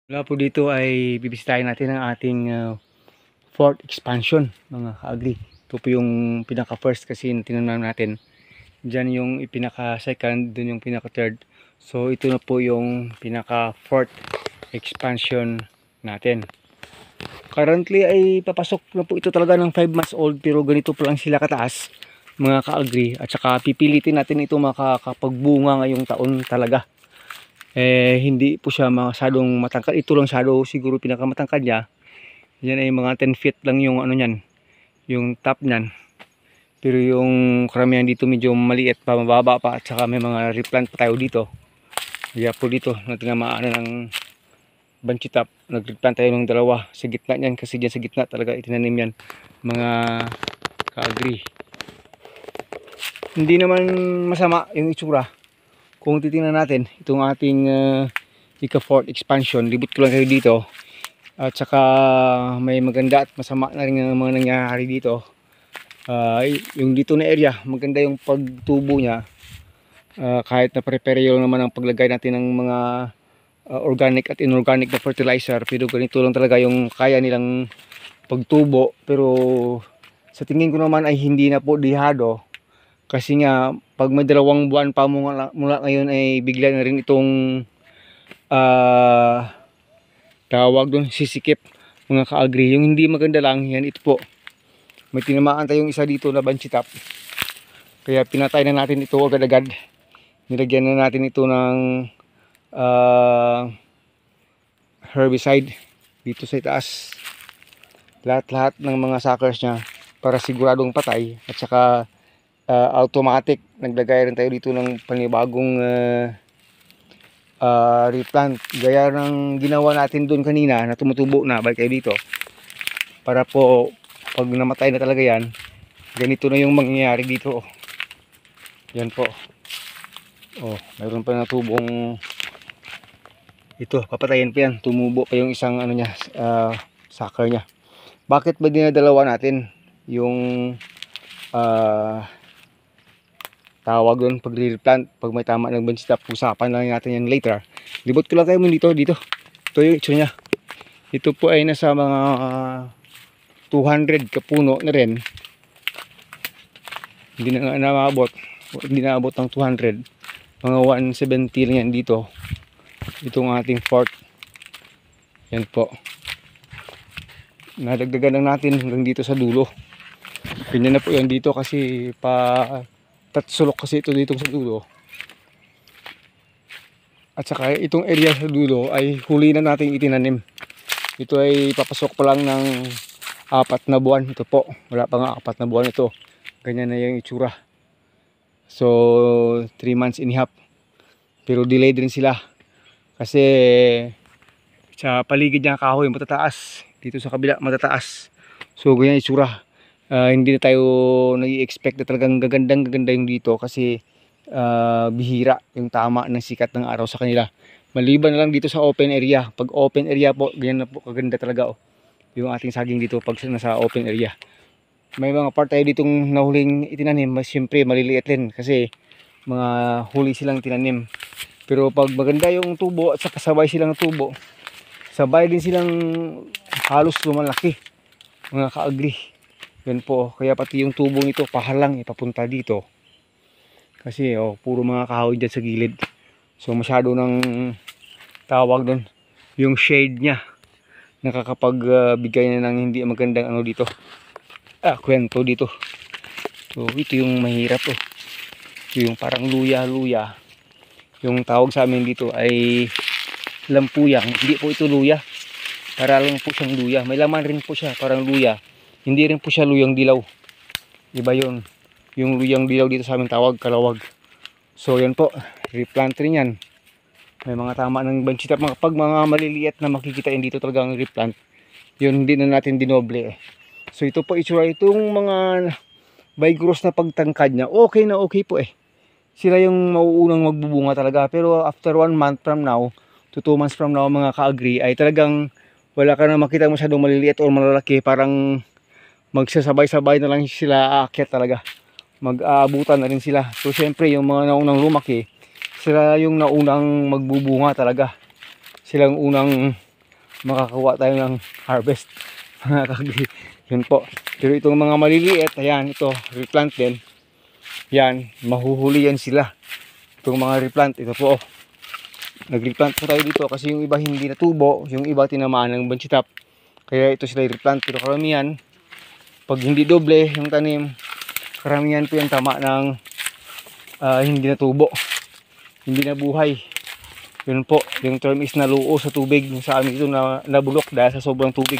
Mula po dito ay bibisitahin natin ang ating fourth expansion, mga ka-agri. Ito po yung pinaka first kasi tinanong natin. Diyan yung pinaka second, dun yung pinaka third. So ito na po yung pinaka fourth expansion natin. Currently ay papasok na po ito talaga ng 5 months old, pero ganito pa lang sila kataas, mga ka-agri. At saka pipilitin natin ito makakapagbunga ngayong taon talaga. Hindi po siya masyadong matangkad. Ito lang shadow siguro pinakamatangkad niya. Yan ay mga 10 feet lang yung ano niyan, yung top niyan. Pero yung karamihan dito medyo maliit pa, mababa pa, at saka may mga replant pa tayo dito. Kaya po dito natinamaan ng banchi top. Nag-replant tayo ng dalawa sa gitna niyan, kasi diyan sa gitna talaga itinanim yan, mga ka-agri. Hindi naman masama yung itsura. Kung titingnan natin itong ating ika-fourth expansion, libot ko lang kayo dito. At saka may maganda at masama na rin ang mga nangyayari dito. Yung dito na area, maganda yung pagtubo niya. Kahit na prepare lang naman ang paglagay natin ng mga organic at inorganic na fertilizer, pero ganito lang talaga yung kaya nilang pagtubo. Pero sa tingin ko naman ay hindi na po dihado. Kasi nga, pag may 2 buwan pa mula ngayon ay bigla na rin itong tawag doon, sisikip, mga ka-agri. Yung hindi maganda lang, yan ito po. May tinamaan tayong isa dito na banchi top. Kaya pinatay na natin ito agad-agad. Nilagyan na natin ito ng herbicide dito sa itaas. Lahat-lahat ng mga suckers niya para siguradong patay. At saka automatic naglagay rin tayo dito ng panibagong replant, gaya ng ginawa natin doon kanina na tumutubo na. Balik kayo dito para po pag namatay na talaga yan, ganito na yung mangyayari dito. Yan po. Mayroon pa na tubong ito, papatayin pa yan. Tumubo pa yung isang ano niya, sucker niya. Bakit ba dinadalawa natin yung tawag doon pag replant? Pag may tama ng banchi top, usapan lang natin yan later. Libot ko lang kayo dito. Ito yung itsura niya. Ito po ay nasa mga 200 kapuno na rin. Hindi na naabot. Hindi naabot ng 200. Mga 170 lang yan dito. Itong ating fourth. Yan po. Nadagdagan lang natin hanggang dito sa dulo. Ganyan na po yan dito kasi tatsulok kasi ito dito sa dulo. At saka itong area sa dulo ay huli na natin itinanim. Ito ay papasok pa lang ng 4 na buwan. Ito po, wala pa nga 4 na buwan ito. Ganyan na yung itsura. So 3 months and a half. Pero delayed rin sila kasi sa paligid niya kahoy matataas, dito sa kabila matataas. So ganyan itsura. Hindi na tayo nag-i-expect na talagang gaganda yung dito kasi bihira yung tama ng sikat ng araw sa kanila. Maliban na lang dito sa open area. Pag open area po, ganyan na po kaganda talaga yung ating saging dito pag nasa open area. May mga part tayo ditong nahuling itinanim, siyempre maliliit din kasi mga huli silang tinanim. Pero pag maganda yung tubo at saka sabay silang tubo, sabay din silang halos lumalaki, mga ka-agri. Yan po, kaya pati yung tubo nito pahalang ipapunta dito. Kasi puro mga kahoy dyan sa gilid. So masyado ng tawag doon, yung shade niya nakakapagbigay na ng hindi magandang ano dito. Kwento dito. So ito yung mahirap yung parang luya-luya. Yung tawag sa amin dito ay lampuyang. Hindi po ito luya. Para lang po siyang luya. May laman rin po siya, parang luya. Hindi rin po siya luyang dilaw. Iba yun. Yung luyang dilaw dito sa amin tawag kalawag. So yan po, replant rin yan. May mga tama ng banchi top. Pag mga maliliit na makikita yun dito talagang replant. Yun hindi na natin dinoble. So ito po itsura, itong mga vigorous na pagtangkad niya, okay na okay po sila yung mauunang magbubunga talaga. Pero after 1 month from now to 2 months from now, mga ka-agri, ay talagang wala ka na makita masyadong maliliit o malalaki. Parang magsasabay-sabay na lang sila aakyat talaga. Mag-aabutan na rin sila. So syempre yung mga naunang lumaki, sila yung naunang magbubunga talaga. Silang unang makakuha tayo ng harvest. Mga ka-agri. Yun po. Pero itong mga maliliit, ayan, ito, replant din. Yan, mahuhuli yan sila. Itong mga replant, ito po. Nag-replant po tayo dito kasi yung iba hindi natubo, yung iba tinamaan ng banchitap. Kaya ito sila i-replant. Pero karamihan, pag hindi doble yung tanim, karamihan po yung tama ng hindi natubo. Hindi nabuhay. Yun po, yung term is naluo sa tubig. Sa amin ito na nabulok dahil sa sobrang tubig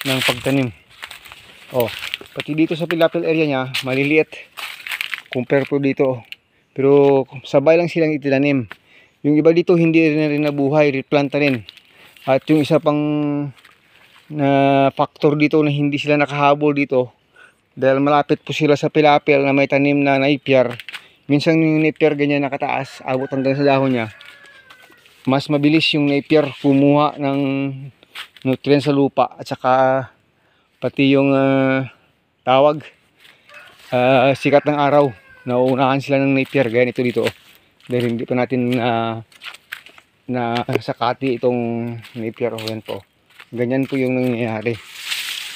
ng pagtanim. Oh, pati dito sa Pilapil area niya, maliliit compare po dito. Pero sabay lang silang itinanim. Yung iba dito hindi rin nabuhay, replant na rin. At yung isa pang na factor dito na hindi sila nakahabol dito dahil malapit po sila sa Pilapil na may tanim na napier. Minsan yung napier ganyan nakataas, abot hanggang sa dahon niya. Mas mabilis yung napier kumuha ng nutrients sa lupa at saka pati yung tawag sikat ng araw, nauunahan sila ng napier. Ganyan ito dito dahil hindi pa natin na sakati itong napier. Yan po, ganyan po yung nangyayari,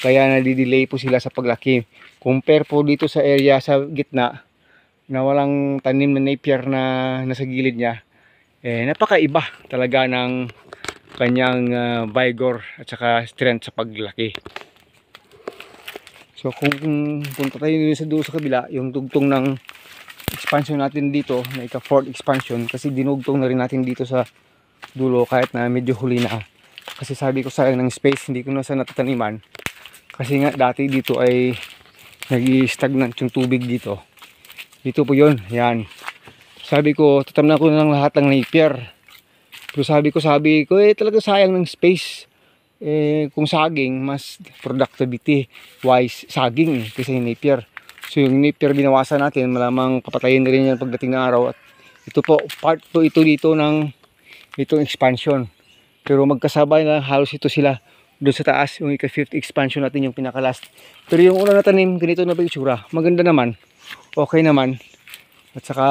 kaya nadidelay po sila sa paglaki compare po dito sa area sa gitna na walang tanim na napier na nasa gilid niya. Napakaiba talaga ng kanyang vigor at saka strength sa paglaki. So kung punta tayo doon sa kabila, yung dugtong ng expansion natin dito na ika-fourth expansion, kasi dinugtong na rin natin dito sa dulo kahit na medyo huli na. Kasi sabi ko sayang ng space, hindi ko na sa natataniman. Kasi nga dati dito ay nag-stagnant yung tubig dito. Dito po yun, yan. Sabi ko, tatamnan ko na lang lahat ng napier. Pero sabi ko talaga sayang ng space. Kung saging, mas productivity wise saging kasi yung napier. So yung napier binawasan natin, malamang papatayin na rin yan pagdating ng araw. At ito po, part po ito dito ng itong expansion. Pero magkasabay na halos ito sila doon sa taas, yung ika-fifth expansion natin, yung pinaka-last. Pero yung una na tanim, ganito na ba itsura? Maganda naman, okay naman. At saka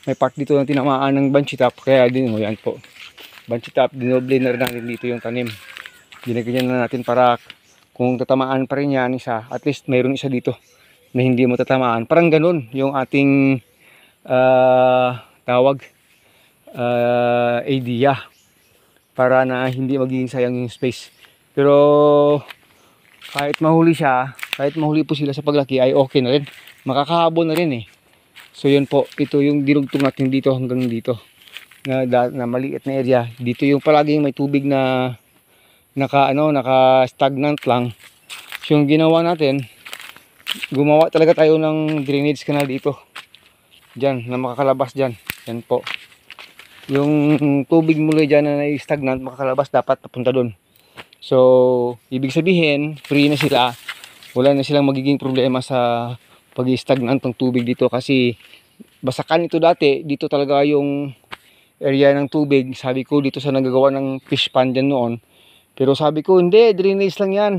may part dito na tinamaan ng banchitap, kaya din mo yan po. Banchitap, dinoble na rin natin dito yung tanim. Ginagyan na natin para kung tatamaan pa rin yan isa, at least mayroon isa dito na hindi mo tatamaan. Parang ganun yung ating tawag idea para na hindi magiging sayang yung space. Pero kahit mahuli siya, kahit mahuli po sila sa paglaki ay okay na rin. Makakahabol na rin eh. So yun po, ito yung dinugtong natin dito hanggang dito. Na maliit na area. Dito yung palaging may tubig na naka stagnant lang. So yung ginawa natin, gumawa talaga tayo ng drainage canal dito. Diyan, na makakalabas diyan. Yan po. Yung tubig muli diyan na stagnant makakalabas dapat papunta doon. So, ibig sabihin, free na sila. Wala na silang magiging problema sa pag-stagnant ng tubig dito kasi basakan ito dati. Dito talaga yung area ng tubig. Sabi ko dito sa nagagawa ng fish pond dyan noon. Pero sabi ko, hindi, drainage lang yan.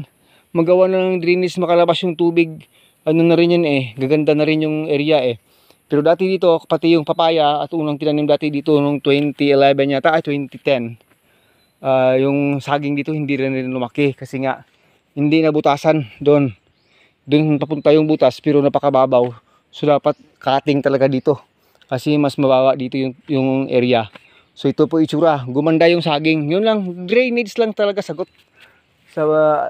Magawa na ng drainage, makalabas yung tubig. Ano na rin yan eh, gaganda na rin yung area eh. Pero dati dito, pati yung papaya at unang tinanim dati dito nung 2011 yata, 2010. Yung saging dito hindi rin lumaki kasi nga hindi nabutasan doon. Doon papunta yung butas pero napakababaw. So dapat cutting talaga dito. Kasi mas mababa dito yung area. So ito po itsura, gumanda yung saging. Yun lang, drainage lang talaga sagot sa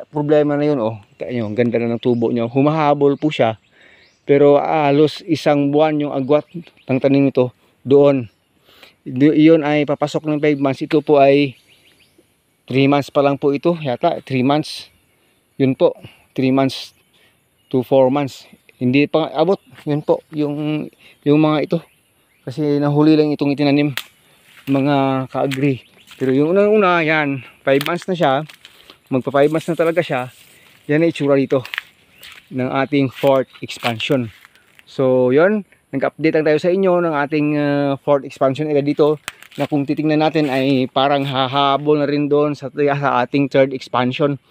problema na yun. Oh, kita nyo, ganda na ng tubo nyo. Humahabol po siya. Pero halos isang buwan yung agwat ng tanim nito doon. Iyon ay papasok ng 5 months. Ito po ay 3 months pa lang po ito. Yata 3 months. Yun po, 3 months to 4 months. Hindi pa abot. Yun po, yung mga ito. Kasi nahuli lang itong itinanim mga ka-agri. Pero yung unang-una, yan, 5 months na siya. Magpa 5 months na talaga siya. Yan ay itsura dito ng ating fourth expansion. So, yun. Nag-update lang tayo sa inyo ng ating fourth expansion area dito na kung titingnan natin ay parang hahabol na rin doon sa ating third expansion.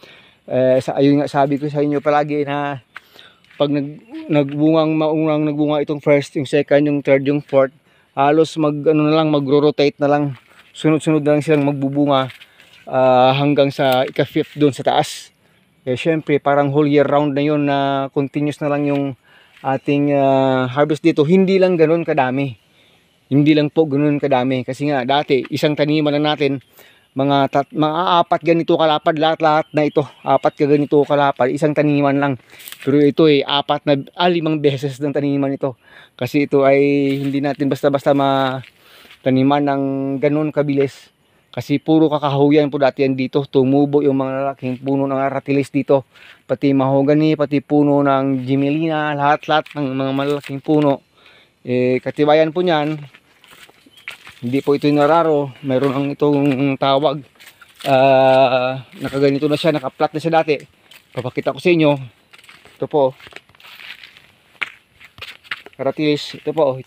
Ayun nga sabi ko sa inyo palagi na pag nagbunga itong first, yung second, yung third, yung fourth, halos mag-rotate na lang, sunod-sunod na lang silang magbubunga. hanggang sa ika-fifth doon sa taas. Eh syempre parang whole year round na yun na continuous na lang yung ating harvest dito. Hindi lang ganun kadami. Hindi lang po ganun kadami. Kasi nga dati isang taniman lang natin mga apat ganito kalapad lahat na ito. Apat ka ganito kalapad, isang taniman lang. Pero ito ay apat na 5 beses ng taniman ito. Kasi ito ay hindi natin basta-basta taniman ng ganun kabilis. Kasi puro kakahuyan po dati yan dito. Tumubo yung mga lalaking puno ng aratilis dito. Pati mahogany, pati puno ng gimelina, lahat-lahat ng mga malalaking puno. Eh, katibayan po niyan, hindi po ito nararo. Mayroon ang itong tawag. Nakaganito na siya, nakaplat na siya dati. Papakita ko sa inyo. Ito po. Aratilis, ito po.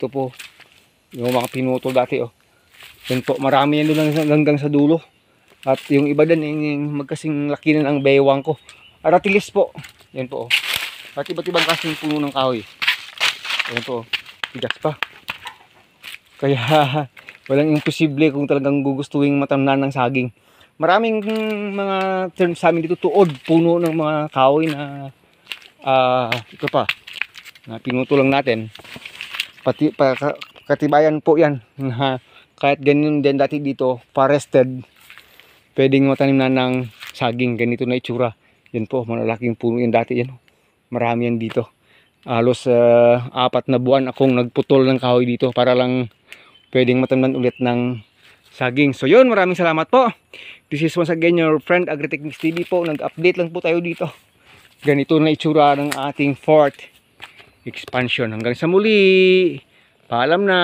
Yung mga pinutol dati oh. Yan po, marami yan doon hanggang sa dulo. At yung iba din, yung magkasing laki na ng baywang ko. Aratilis po. Yan po. At iba't ibang kasing puno ng kahoy. Yan po. Tigas pa. Kaya walang imposible kung talagang gugustuhin matamnan ng saging. Maraming mga term sa amin dito, tuod. Puno ng mga kahoy na ito pa. Na pinuto lang natin. Pati katibayan po yan. Kahit ganyan din dati dito, forested, pwedeng matanim na ng saging. Ganito na itsura. Yan po, malalaking puno yan dati. Yan. Marami yan dito. Halos 4 na buwan akong nagputol ng kahoy dito para lang pwedeng matamnan ulit ng saging. So yun, maraming salamat po. This is once again your friend Agritechnics TV po. Nag-update lang po tayo dito. Ganito na itsura ng ating fourth expansion. Hanggang sa muli. Paalam na.